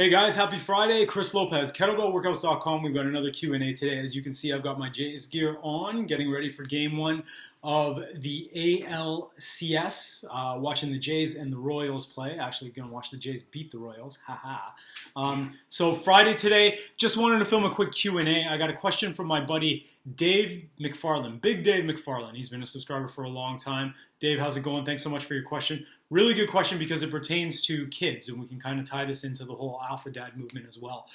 Hey guys, happy Friday. Chris Lopez, kettlebellworkouts.com. We've got another Q&A today. As you can see, I've got my Jays gear on, getting ready for game one of the ALCS, watching the Jays and the Royals play. Actually, going to watch the Jays beat the Royals. Haha. So Friday today, just wanted to film a quick Q&A. I got a question from my buddy Dave McFarland, Big Dave McFarland. He's been a subscriber for a long time. Dave, how's it going? Thanks so much for your question. Really good question because it pertains to kids, and we can kind of tie this into the whole Alpha Dad movement as well.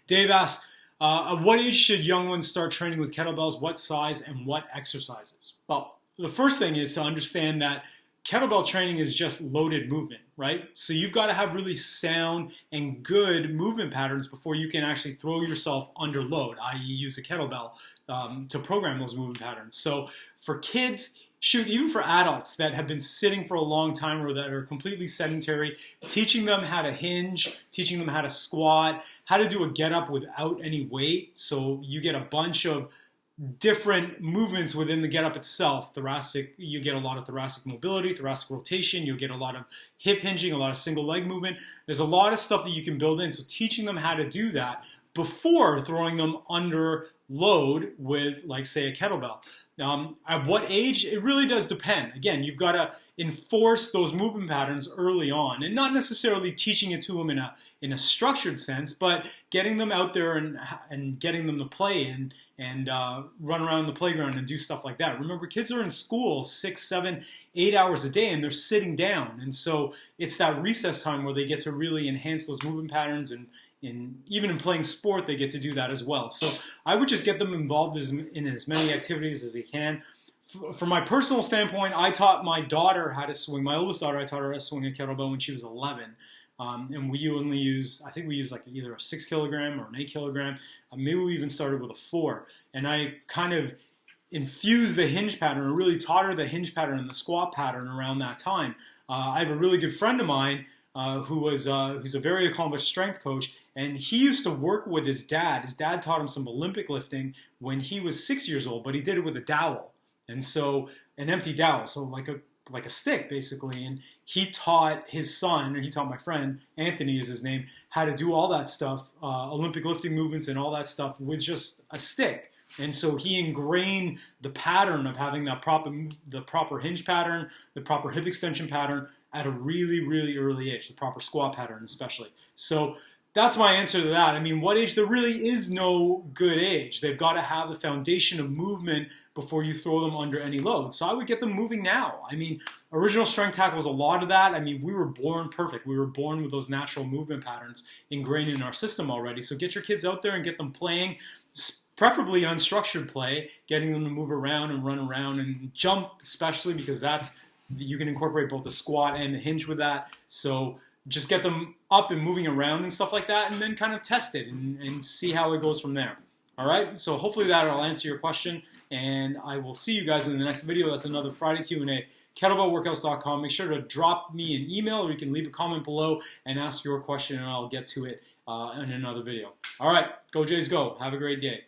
Dave asked, at what age should young ones start training with kettlebells? What size and what exercises? Well, the first thing is to understand that kettlebell training is just loaded movement, right? So you've got to have really sound and good movement patterns before you can actually throw yourself under load, i.e. use a kettlebell to program those movement patterns. So for kids, shoot, even for adults that have been sitting for a long time or that are completely sedentary, teaching them how to hinge, teaching them how to squat, how to do a get up without any weight. So you get a bunch of different movements within the get up itself. Thoracic, you get a lot of thoracic mobility, thoracic rotation, you'll get a lot of hip hinging, a lot of single leg movement. There's a lot of stuff that you can build in. So teaching them how to do that before throwing them under load with, like, say, a kettlebell. At what age? It really does depend. Again, you've got to enforce those movement patterns early on, and not necessarily teaching it to them in a structured sense, but getting them out there and getting them to play and run around the playground and do stuff like that. Remember, kids are in school 6, 7, 8 hours a day, and they're sitting down, and so it's that recess time where they get to really enhance those movement patterns, and even in playing sport, they get to do that as well. So I would just get them involved in as many activities as they can. From my personal standpoint, I taught my daughter how to swing. My oldest daughter, I taught her how to swing a kettlebell when she was 11. And we only used, I think we used like either a 6 kilogram or an 8 kilogram. Maybe we even started with a 4. And I kind of infused the hinge pattern, or really taught her the hinge pattern and the squat pattern around that time. I have a really good friend of mine who's a very accomplished strength coach, and he used to work with his dad. His dad taught him some Olympic lifting when he was 6 years old, but he did it with a dowel, and so an empty dowel, so like a stick basically. And he taught his son, or he taught my friend Anthony is his name, how to do all that stuff, Olympic lifting movements and all that stuff with just a stick. And so he ingrained the pattern of having the proper hinge pattern, the proper hip extension pattern at a really, really early age, the proper squat pattern especially. So that's my answer to that. I mean, what age? There really is no good age. They've got to have the foundation of movement before you throw them under any load. So I would get them moving now. I mean, original strength tackles a lot of that. I mean, we were born perfect. We were born with those natural movement patterns ingrained in our system already. So get your kids out there and get them playing, preferably unstructured play, getting them to move around and run around and jump, especially because you can incorporate both the squat and the hinge with that. So just get them up and moving around and stuff like that, and then kind of test it and see how it goes from there. All right, so hopefully that'll answer your question, and I will see you guys in the next video. That's another Friday Q&A, kettlebellworkouts.com. Make sure to drop me an email, or you can leave a comment below and ask your question, and I'll get to it in another video. All right, go Jays go. Have a great day.